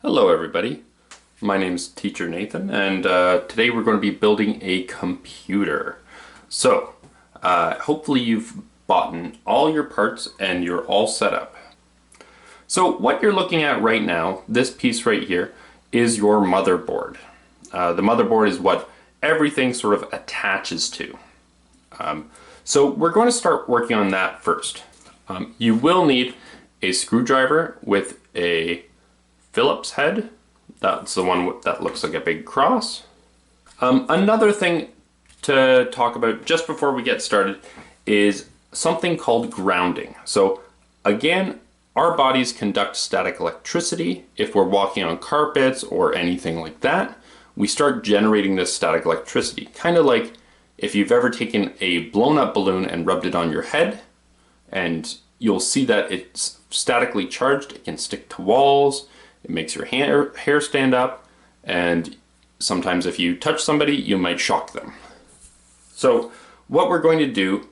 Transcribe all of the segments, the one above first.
Hello everybody, my name is Teacher Nathan and today we're going to be building a computer. So hopefully you've bought all your parts and you're all set up. So what you're looking at right now, this piece right here, is your motherboard. The motherboard is what everything sort of attaches to. So we're going to start working on that first. You will need a screwdriver with a Phillips head. That's the one that looks like a big cross. Another thing to talk about just before we get started is something called grounding. So again, our bodies conduct static electricity. If we're walking on carpets or anything like that, we start generating this static electricity. Kind of like if you've ever taken a blown up balloon and rubbed it on your head, and you'll see that it's statically charged. It can stick to walls. It makes your hair stand up, and sometimes if you touch somebody, you might shock them. So what we're going to do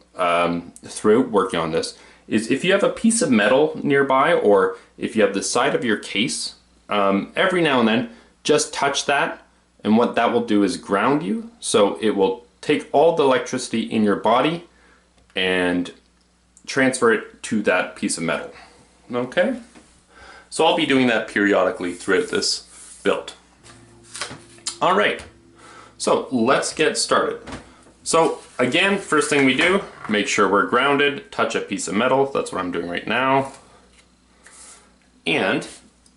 through working on this is if you have a piece of metal nearby, or if you have the side of your case, every now and then just touch that, and what that will do is ground you. So it will take all the electricity in your body and transfer it to that piece of metal. Okay? So I'll be doing that periodically throughout this build. All right, so let's get started. So again, first thing we do, make sure we're grounded, touch a piece of metal. That's what I'm doing right now. And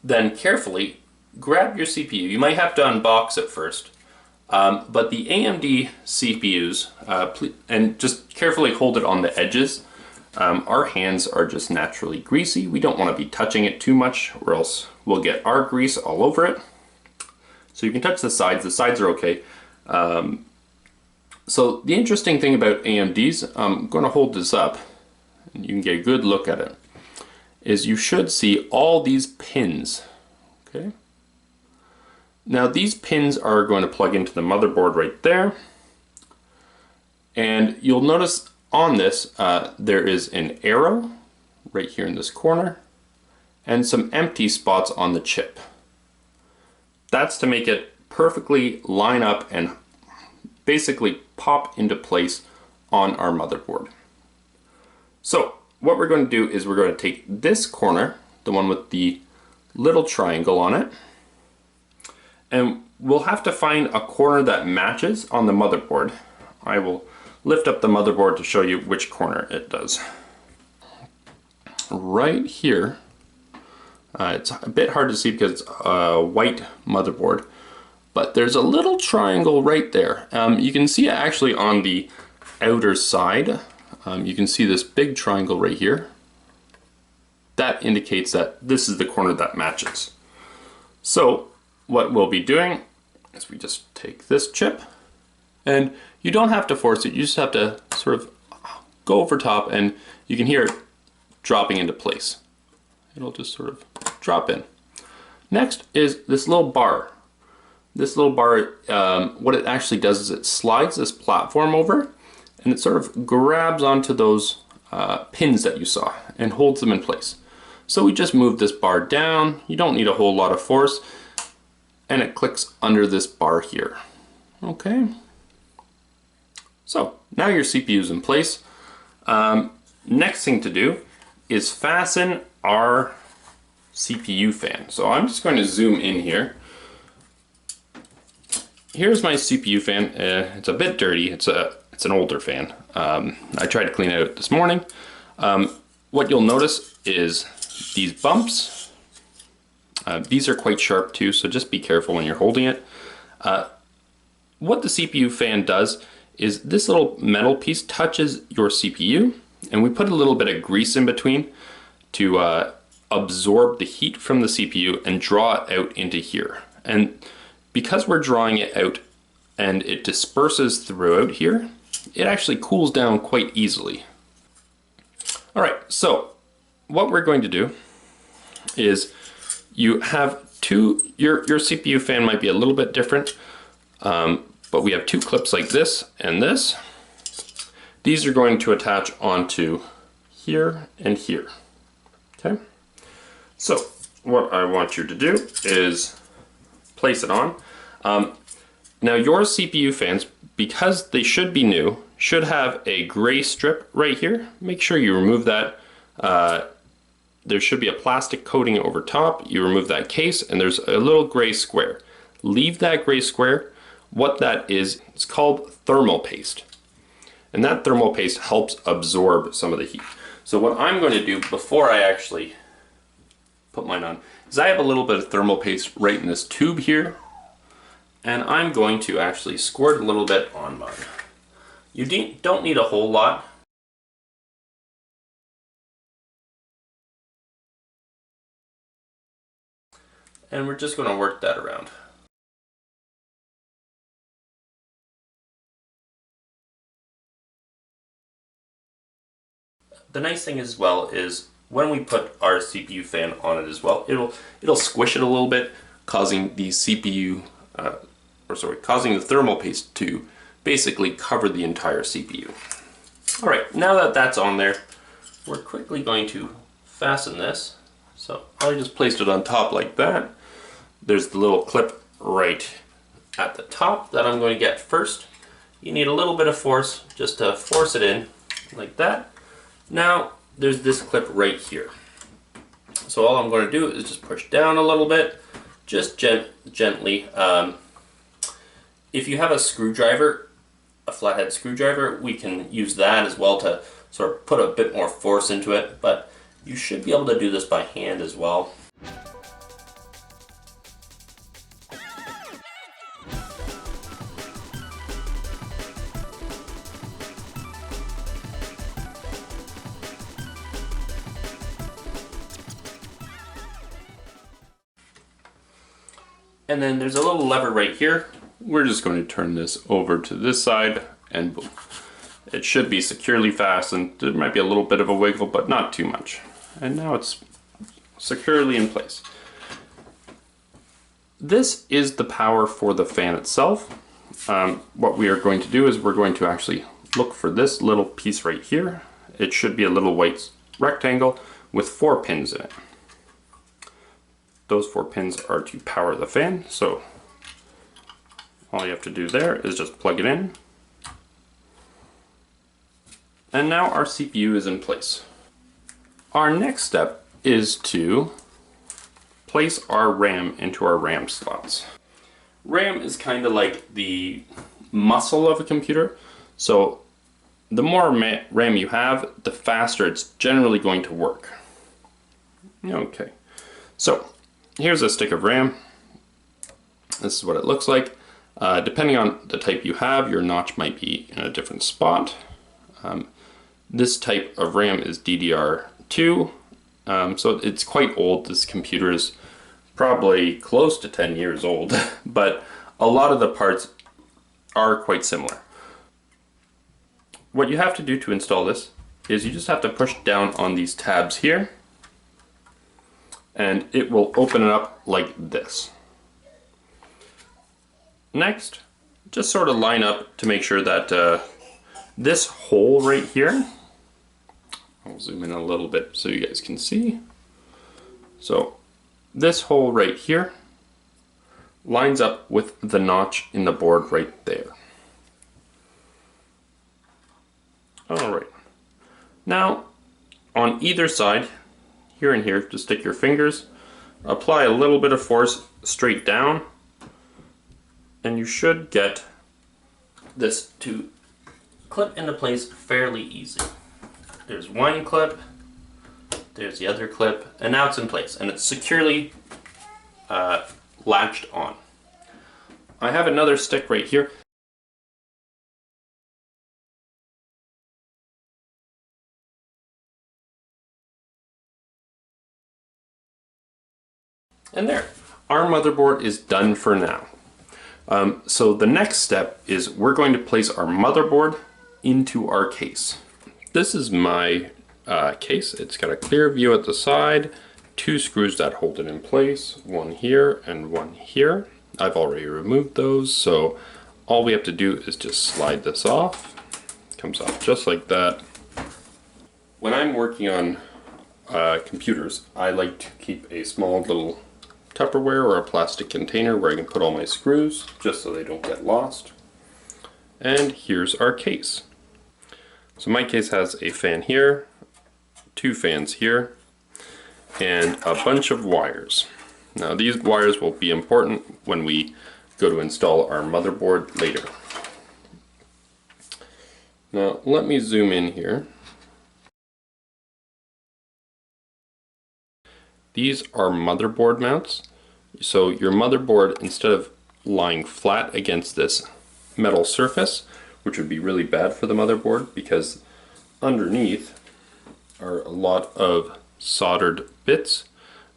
then carefully grab your CPU. You might have to unbox it first, but the AMD CPUs, and just carefully hold it on the edges. Our hands are just naturally greasy. We don't want to be touching it too much, or else we'll get our grease all over it. So you can touch the sides. The sides are okay. So the interesting thing about AMDs, I'm going to hold this up and you can get a good look at it, is you should see all these pins. Okay. Now these pins are going to plug into the motherboard right there. And you'll notice on this, there is an arrow right here in this corner and some empty spots on the chip. That's to make it perfectly line up and basically pop into place on our motherboard. So what we're going to do is we're going to take this corner, the one with the little triangle on it, and we'll have to find a corner that matches on the motherboard. I will lift up the motherboard to show you which corner it does. Right here, it's a bit hard to see because it's a white motherboard, but there's a little triangle right there. You can see it actually on the outer side. You can see this big triangle right here. That indicates that this is the corner that matches. So what we'll be doing is we just take this chip, and you don't have to force it, you just have to sort of go over top, and you can hear it dropping into place. It'll just sort of drop in. Next is this little bar. This little bar, what it actually does is it slides this platform over, and it sort of grabs onto those pins that you saw and holds them in place. So we just move this bar down. You don't need a whole lot of force, and it clicks under this bar here. Okay. So now your CPU is in place. Next thing to do is fasten our CPU fan. So I'm just going to zoom in here. Here's my CPU fan. It's a bit dirty. It's an older fan. I tried to clean it out this morning. What you'll notice is these bumps. These are quite sharp too, so just be careful when you're holding it. What the CPU fan does is this little metal piece touches your CPU, and we put a little bit of grease in between to absorb the heat from the CPU and draw it out into here. And because we're drawing it out and it disperses throughout here, it actually cools down quite easily. All right, so what we're going to do is you have your CPU fan might be a little bit different, but we have two clips like this and this. These are going to attach onto here and here. Okay, so what I want you to do is place it on. Now your CPU fans, because they should be new, should have a gray strip right here. Make sure you remove that. There should be a plastic coating over top. You remove that case and there's a little gray square. Leave that gray square. What that is, it's called thermal paste. And that thermal paste helps absorb some of the heat. So what I'm going to do before I actually put mine on is I have a little bit of thermal paste right in this tube here. And I'm going to actually squirt a little bit on mine. You don't need a whole lot. And we're just going to work that around. The nice thing as well is when we put our CPU fan on it as well, it'll squish it a little bit, causing the causing the thermal paste to basically cover the entire CPU. All right, now that that's on there, we're quickly going to fasten this. So I just placed it on top like that. There's the little clip right at the top that I'm going to get first. You need a little bit of force just to force it in like that. Now there's this clip right here. So all I'm going to do is just push down a little bit, just gently. If you have a screwdriver, a flathead screwdriver, we can use that as well to sort of put a bit more force into it, but you should be able to do this by hand as well. And then there's a little lever right here. We're just going to turn this over to this side and boom. It should be securely fastened. There might be a little bit of a wiggle, but not too much. And now it's securely in place. This is the power for the fan itself. What we are going to do is we're going to actually look for this little piece right here. It should be a little white rectangle with 4 pins in it. Those 4 pins are to power the fan, so all you have to do there is just plug it in. And now our CPU is in place. Our next step is to place our RAM into our RAM slots. RAM is kind of like the muscle of a computer, so the more RAM you have, the faster it's generally going to work. Okay, so here's a stick of RAM. This is what it looks like. Depending on the type you have, your notch might be in a different spot. This type of RAM is DDR2, so it's quite old. This computer is probably close to 10 years old, but a lot of the parts are quite similar. What you have to do to install this is you just have to push down on these tabs here, and it will open it up like this. Next, just sort of line up to make sure that this hole right here, I'll zoom in a little bit so you guys can see. So this hole right here lines up with the notch in the board right there. All right. Now, on either side, here and here, just stick your fingers, apply a little bit of force straight down, and you should get this to clip into place fairly easy. There's one clip, there's the other clip, and now it's in place, and it's securely latched on. I have another stick right here. And there, our motherboard is done for now. So the next step is we're going to place our motherboard into our case. This is my case. It's got a clear view at the side, 2 screws that hold it in place, one here and one here. I've already removed those, so all we have to do is just slide this off. It comes off just like that. When I'm working on computers, I like to keep a small little Tupperware or a plastic container where I can put all my screws just so they don't get lost. And here's our case. So my case has a fan here, 2 fans here, and a bunch of wires. Now these wires will be important when we go to install our motherboard later. Now let me zoom in here. These are motherboard mounts. So your motherboard, instead of lying flat against this metal surface, which would be really bad for the motherboard because underneath are a lot of soldered bits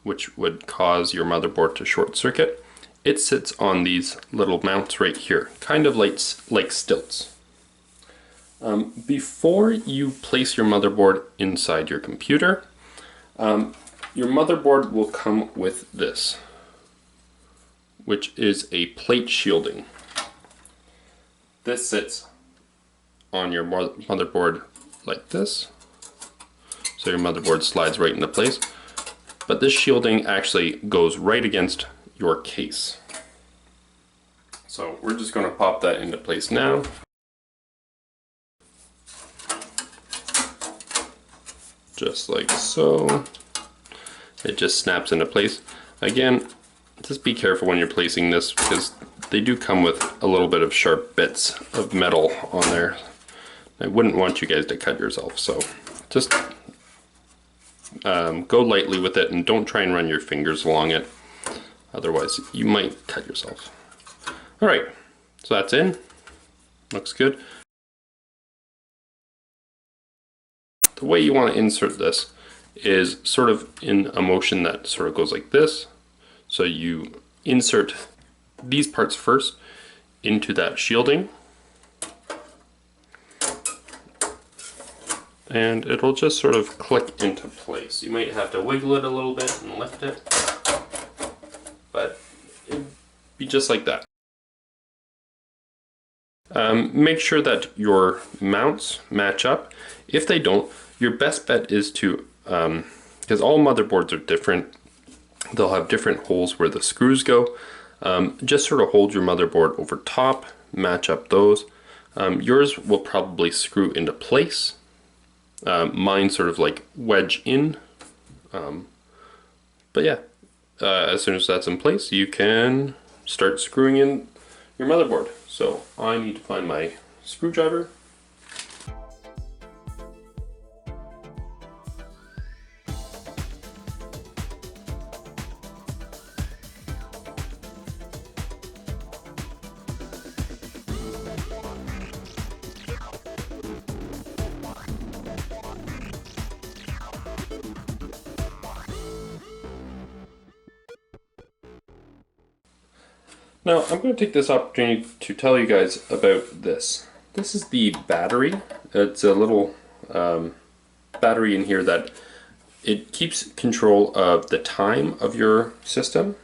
which would cause your motherboard to short circuit. It sits on these little mounts right here, kind of like stilts. Before you place your motherboard inside your computer, your motherboard will come with this, which is a plate shielding. This sits on your motherboard like this, so your motherboard slides right into place. But this shielding actually goes right against your case. So we're just going to pop that into place now. Just like so. It just snaps into place. Again, just be careful when you're placing this because they do come with a little bit of sharp bits of metal on there. I wouldn't want you guys to cut yourself, so just go lightly with it and don't try and run your fingers along it. Otherwise, you might cut yourself. Alright, so that's in. Looks good. The way you want to insert this is sort of in a motion that sort of goes like this. So you insert these parts first into that shielding, and it'll just sort of click into place. You might have to wiggle it a little bit and lift it, but it'd be just like that. Make sure that your mounts match up. If they don't, your best bet is to, because all motherboards are different, they'll have different holes where the screws go. Just sort of hold your motherboard over top, match up those. Yours will probably screw into place. Mine sort of like wedge in. But yeah, as soon as that's in place, you can start screwing in your motherboard. So I need to find my screwdriver. Now, I'm going to take this opportunity to tell you guys about this. This is the battery. It's a little battery in here that it keeps control of the time of your system.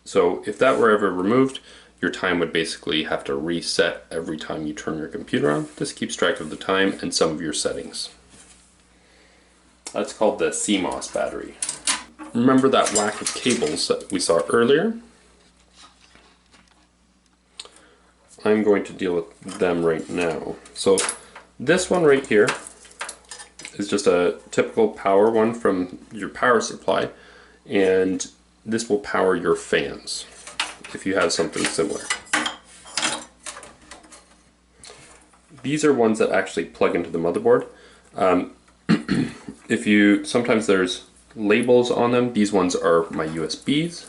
So if that were ever removed, your time would basically have to reset every time you turn your computer on. This keeps track of the time and some of your settings. That's called the CMOS battery. Remember that whack of cables that we saw earlier? I'm going to deal with them right now. So this one right here is just a typical power one from your power supply, and this will power your fans if you have something similar. These are ones that actually plug into the motherboard. Sometimes there's labels on them. These ones are my USBs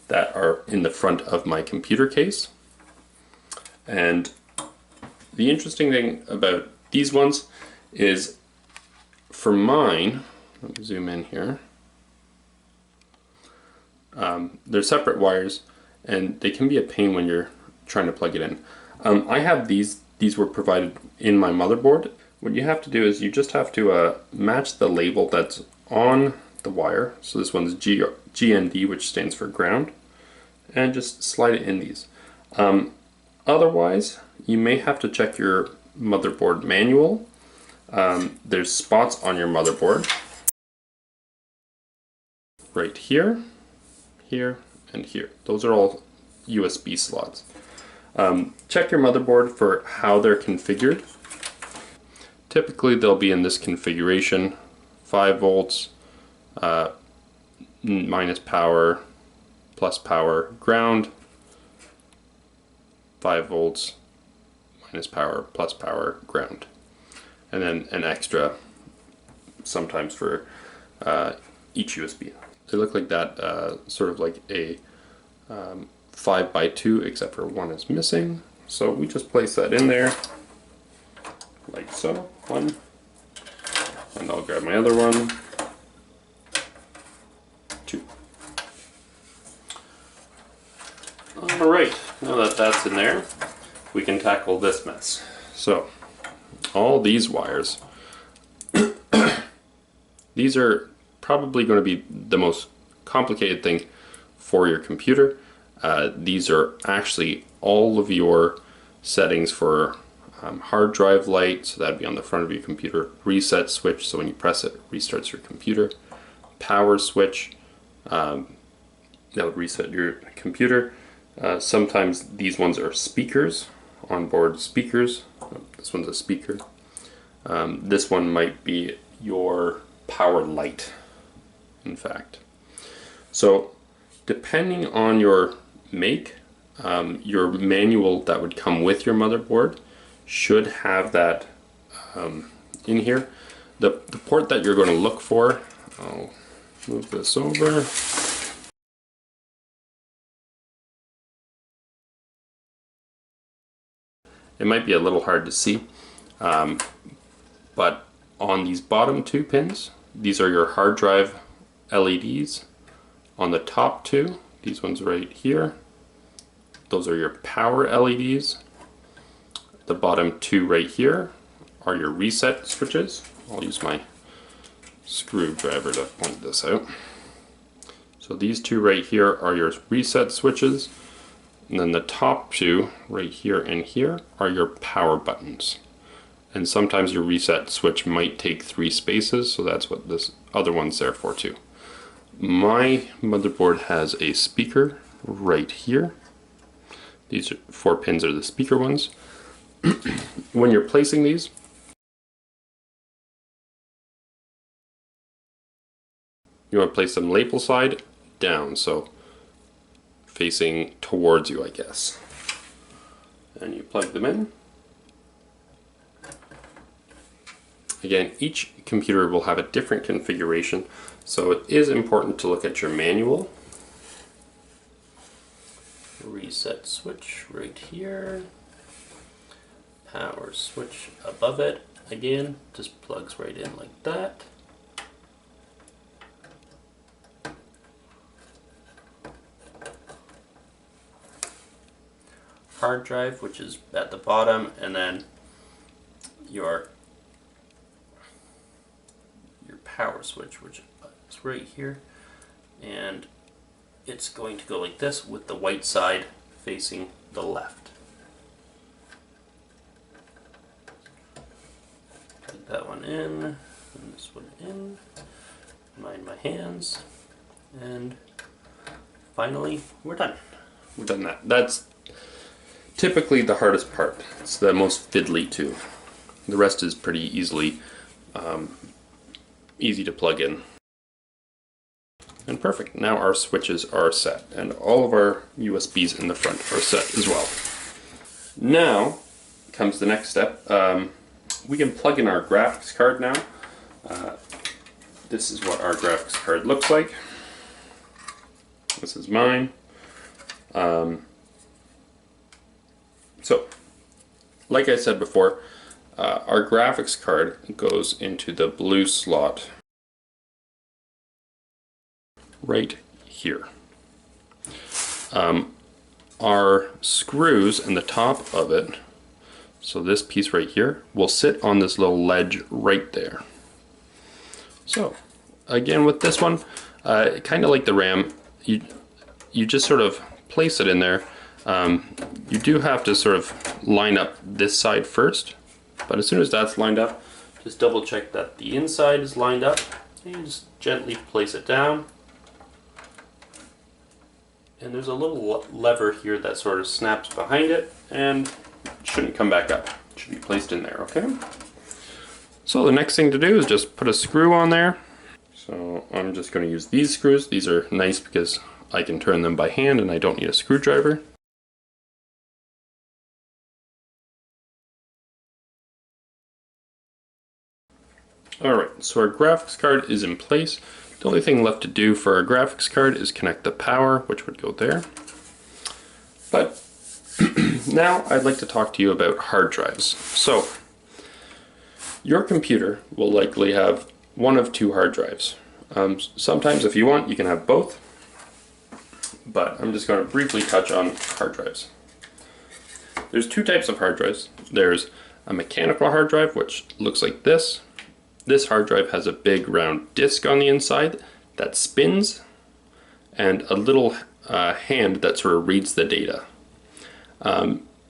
that are in the front of my computer case. And the interesting thing about these ones is, for mine, let me zoom in here, they're separate wires and they can be a pain when you're trying to plug it in. I have these were provided in my motherboard. What you have to do is you just have to match the label that's on the wire. So this one's GND, which stands for ground, and just slide it in these. Otherwise, you may have to check your motherboard manual There's spots on your motherboard right here, here, and here. Those are all USB slots. Check your motherboard for how they're configured. Typically they'll be in this configuration: 5 volts, minus power, plus power, ground, 5 volts, minus power, plus power, ground. And then an extra sometimes for each USB. They look like that, sort of like a 5x2, except for one is missing. So we just place that in there, like so, one. And I'll grab my other one, 2. Alright, now that that's in there, we can tackle this mess. So, all these wires, these are probably going to be the most complicated thing for your computer. These are actually all of your settings for hard drive light, so that'd be on the front of your computer. Reset switch, so when you press it, it restarts your computer. Power switch, that would reset your computer. Sometimes these ones are speakers, onboard speakers. This one's a speaker. This one might be your power light, in fact. So depending on your make, your manual that would come with your motherboard should have that in here. The port that you're going to look for, I'll move this over. It might be a little hard to see, but on these bottom 2 pins, these are your hard drive LEDs. On the top 2, these ones right here, those are your power LEDs. The bottom 2 right here are your reset switches. I'll use my screwdriver to point this out. So these 2 right here are your reset switches. And then the top 2 right here and here are your power buttons. And sometimes your reset switch might take 3 spaces, so that's what this other one's there for too. My motherboard has a speaker right here. These 4 pins are the speaker ones. When you're placing these, you want to place them lapel side down, so facing towards you, I guess. And you plug them in. Again, each computer will have a different configuration, so it is important to look at your manual. Reset switch right here. Power switch above it. Again, just plugs right in like that. Hard drive, which is at the bottom, and then your power switch, which is right here, and it's going to go like this with the white side facing the left. Put that one in, and this one in, mind my hands, and finally we're done. We've done that. That's typically the hardest part. It's the most fiddly too. The rest is pretty easy to plug in. And perfect. Now our switches are set, and all of our USBs in the front are set as well. Now comes the next step. We can plug in our graphics card now. This is what our graphics card looks like. This is mine. So, like I said before, our graphics card goes into the blue slot right here. Our screws in the top of it, so this piece right here, will sit on this little ledge right there. So, again with this one, kind of like the RAM, you just sort of place it in there. You do have to sort of line up this side first, but as soon as that's lined up, Just double check that the inside is lined up, and just gently place it down. And there's a little lever here that sort of snaps behind it and shouldn't come back up. It should be placed in there, okay? So the next thing to do is just put a screw on there. So I'm just going to use these screws. These are nice because I can turn them by hand and I don't need a screwdriver. Alright, so our graphics card is in place. The only thing left to do for our graphics card is connect the power, which would go there. But now I'd like to talk to you about hard drives. So your computer will likely have one of two hard drives. Sometimes if you want, you can have both, but I'm just going to briefly touch on hard drives. There's two types of hard drives. There's a mechanical hard drive, which looks like this. This hard drive has a big round disc on the inside that spins and a little hand that sort of reads the data.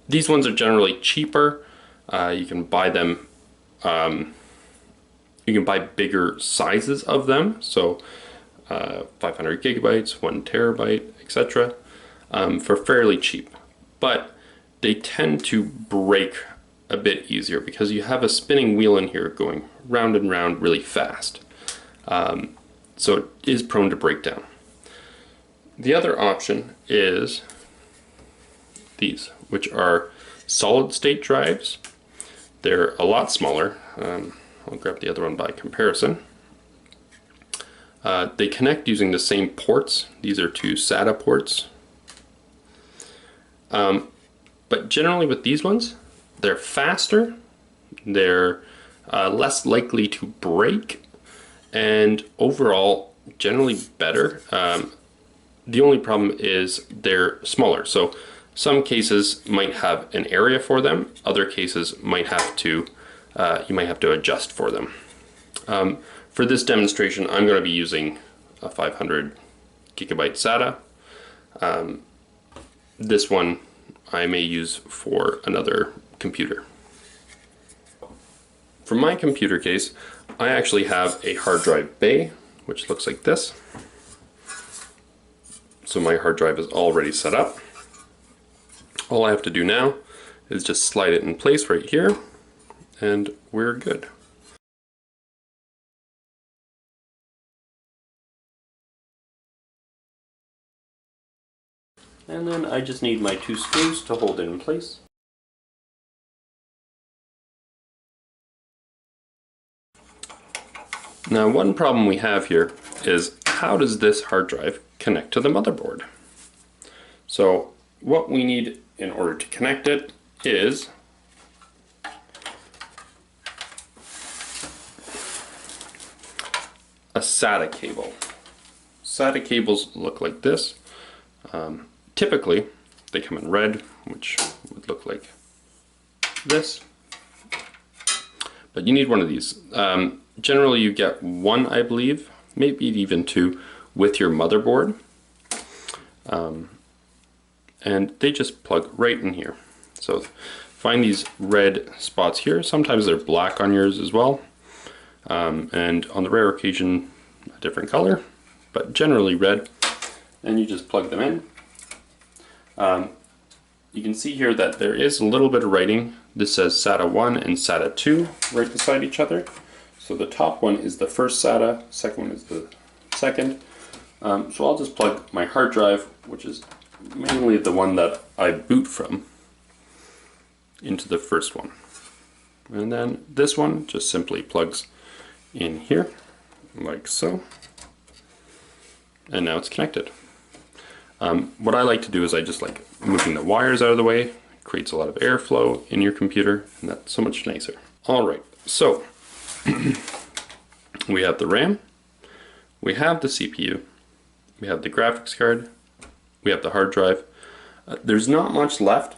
These ones are generally cheaper. You can buy them, you can buy bigger sizes of them, so 500 gigabytes, 1 terabyte, etc. For fairly cheap. But they tend to break a bit easier because you have a spinning wheel in here going round and round really fast. So it is prone to breakdown. The other option is these, which are solid state drives. They're a lot smaller. I'll grab the other one by comparison. They connect using the same ports. These are two SATA ports. But generally with these ones, they're faster, they're less likely to break, and overall generally better. The only problem is they're smaller. So some cases might have an area for them, other cases might have to, you might have to adjust for them. For this demonstration, I'm going to be using a 500 gigabyte SATA. This one I may use for another computer. For my computer case, I actually have a hard drive bay, which looks like this. So my hard drive is already set up. All I have to do now is just slide it in place right here, and we're good. And then I just need my two screws to hold it in place. Now, one problem we have here is how does this hard drive connect to the motherboard? So what we need in order to connect it is a SATA cable. SATA cables look like this. Typically, they come in red, which would look like this. But you need one of these. Generally, you get one, I believe, maybe even two, with your motherboard. And they just plug right in here. So find these red spots here. Sometimes they're black on yours as well. And on the rare occasion, a different color, but generally red. And you just plug them in. You can see here that there is a little bit of writing. This says SATA 1 and SATA 2 right beside each other. So the top one is the first SATA, second one is the second. So I'll just plug my hard drive, which is mainly the one that I boot from, into the first one. And then this one just simply plugs in here, like so. And now it's connected. What I like to do is I just like moving the wires out of the way. It creates a lot of airflow in your computer, and that's so much nicer. All right, so we have the RAM, we have the CPU, we have the graphics card, we have the hard drive. There's not much left.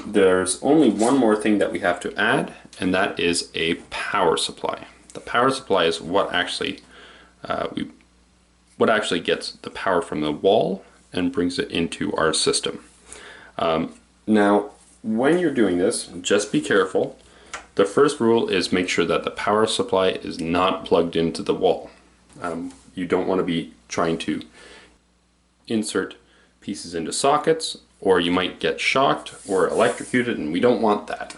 There's only one more thing that we have to add, and that is a power supply. The power supply is what actually gets the power from the wall and brings it into our system. Now, when you're doing this, just be careful the first rule is make sure that the power supply is not plugged into the wall. You don't want to be trying to insert pieces into sockets, or you might get shocked or electrocuted, and we don't want that.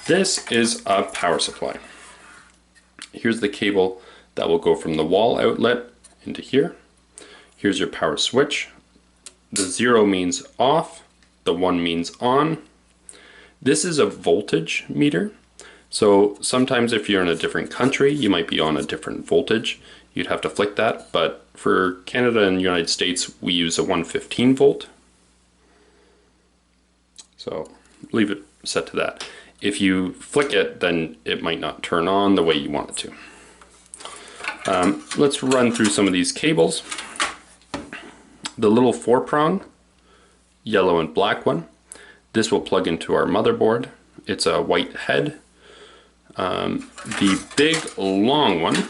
This is a power supply. Here's the cable that will go from the wall outlet into here. Here's your power switch. The 0 means off, the 1 means on. This is a voltage meter. So sometimes if you're in a different country, you might be on a different voltage. You'd have to flick that, but for Canada and the United States, we use a 115 volt. So leave it set to that. If you flick it, then it might not turn on the way you want it to. Let's run through some of these cables. The little 4-prong, yellow and black one, this will plug into our motherboard. It's a white head. The big long one,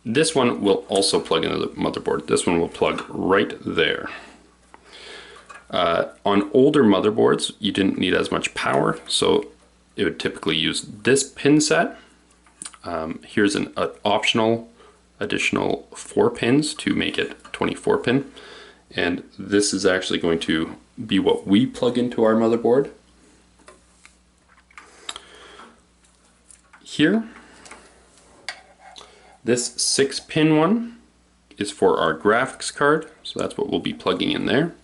this one will also plug into the motherboard. This one will plug right there. On older motherboards, you didn't need as much power, so it would typically use this pin set. Here's an optional additional 4 pins to make it 24 pin. And this is actually going to be what we plug into our motherboard. Here, this 6-pin one is for our graphics card, so that's what we'll be plugging in there.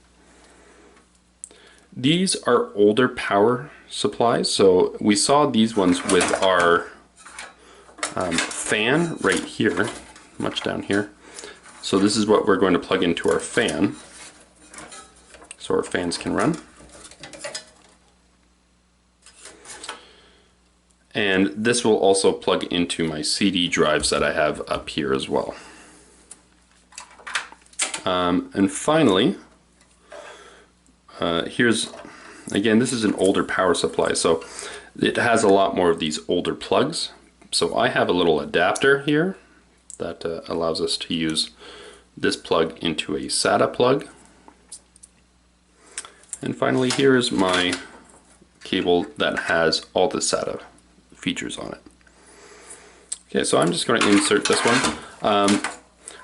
These are older power supplies, so we saw these ones with our fan right here, much down here. So this is what we're going to plug into our fan, so our fans can run. And this will also plug into my CD drives that I have up here as well. And finally, here's, again, this is an older power supply, so it has a lot more of these older plugs. So I have a little adapter here that allows us to use this plug into a SATA plug. And finally, here is my cable that has all the SATA features on it. Okay, so I'm just going to insert this one.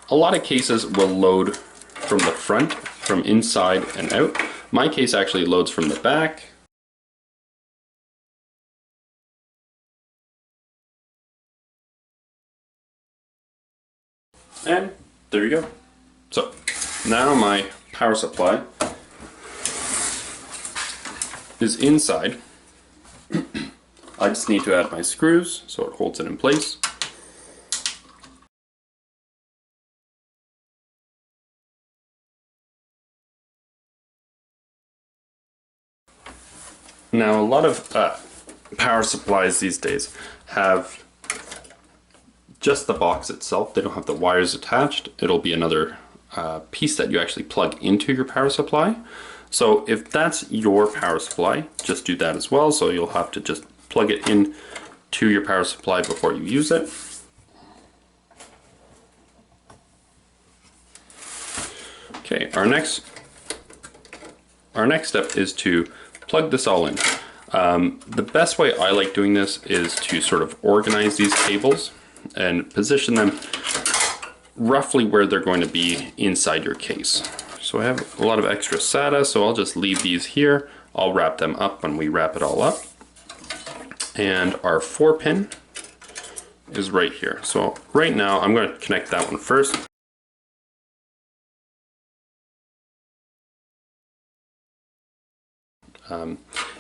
A lot of cases will load from the front, from inside and out. My case actually loads from the back. And there you go. So now my power supply is inside. I just need to add my screws so it holds it in place. Now a lot of power supplies these days have just the box itself. They don't have the wires attached. It'll be another piece that you actually plug into your power supply. So if that's your power supply, just do that as well. So you'll have to just plug it in to your power supply before you use it. Okay, our next step is to plug this all in. The best way I like doing this is to sort of organize these cables and position them roughly where they're going to be inside your case. So I have a lot of extra SATA, so I'll just leave these here. I'll wrap them up when we wrap it all up. And our 4-pin is right here. So right now I'm going to connect that one first.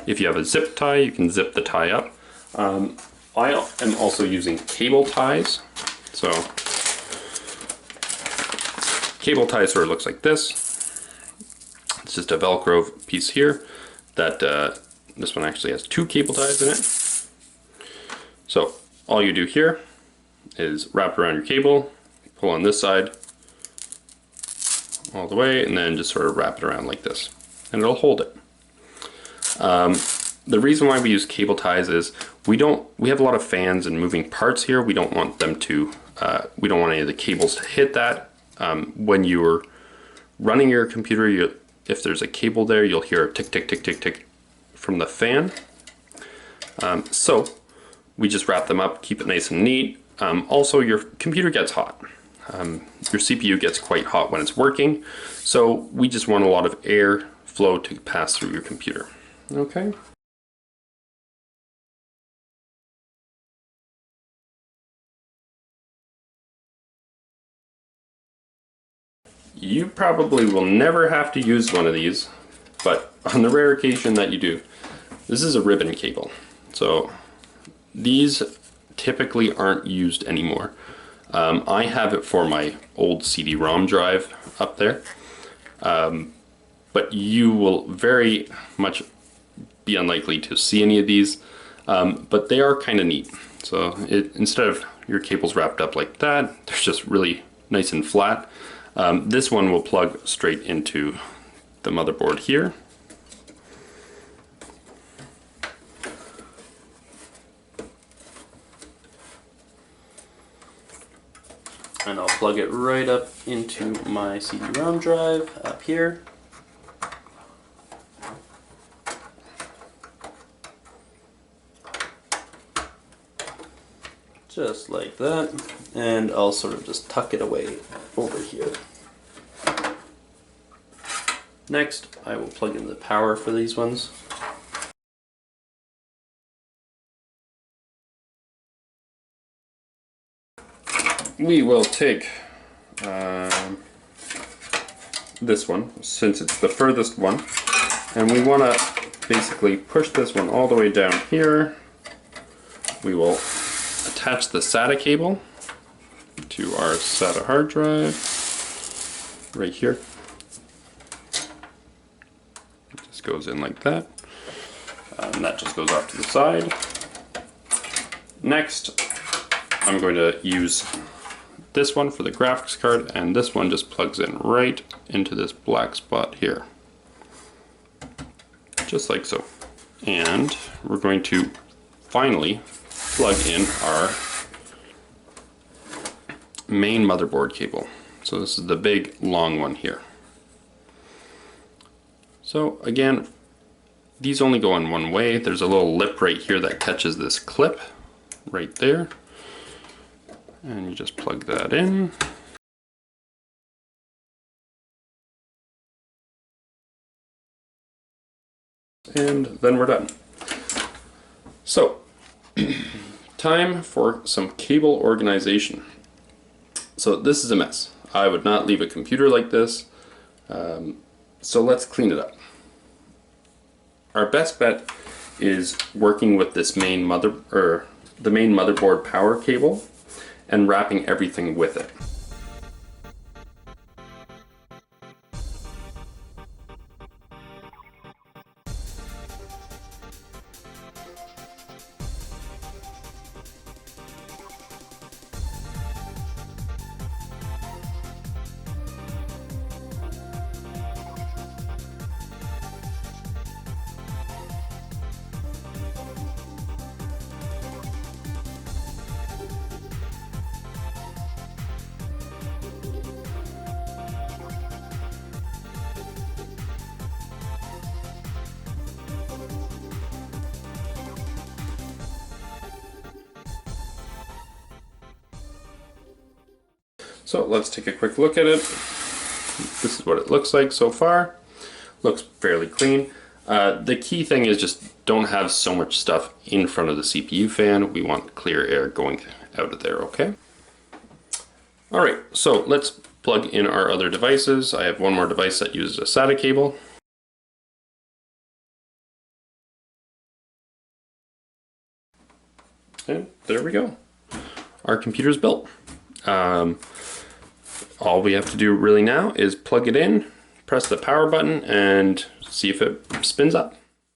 If you have a zip tie, you can zip the tie up. I am also using cable ties. So cable tie sort of looks like this. It's just a Velcro piece here that this one actually has 2 cable ties in it. So all you do here is wrap around your cable, pull on this side all the way, and then just sort of wrap it around like this, and it'll hold it. The reason why we use cable ties is we have a lot of fans and moving parts here. We don't want them to, we don't want any of the cables to hit that. When you're running your computer, if there's a cable there, you'll hear a tick, tick, tick, tick, tick from the fan. So we just wrap them up, keep it nice and neat. Also, your computer gets hot. Your CPU gets quite hot when it's working, so we just want a lot of air flow to pass through your computer. Okay. You probably will never have to use one of these, but on the rare occasion that you do, this is a ribbon cable. So these typically aren't used anymore. I have it for my old CD-ROM drive up there, but you will very much be unlikely to see any of these, but they are kind of neat. So instead of your cables wrapped up like that, they're just really nice and flat. This one will plug straight into the motherboard here. And I'll plug it right up into my CD-ROM drive up here. Just like that. And I'll sort of just tuck it away over here. Next, I will plug in the power for these ones. We will take this one, since it's the furthest one, and we want to basically push this one all the way down here. We will attach the SATA cable to our SATA hard drive right here. It just goes in like that, and that just goes off to the side. Next, I'm going to use this one for the graphics card, and this one just plugs in right into this black spot here. Just like so. And we're going to finally plug in our main motherboard cable. So this is the big long one here. So again, these only go in one way. There's a little lip right here that catches this clip right there. And you just plug that in. And then we're done. So, time for some cable organization. So this is a mess. I would not leave a computer like this. So let's clean it up. Our best bet is working with this the main motherboard power cable and wrapping everything with it. So let's take a quick look at it. This is what it looks like so far. Looks fairly clean. The key thing is just don't have so much stuff in front of the CPU fan. We want clear air going out of there, okay? Alright, so let's plug in our other devices. I have one more device that uses a SATA cable. And there we go. Our computer's built. All we have to do really now is plug it in, press the power button, and see if it spins up.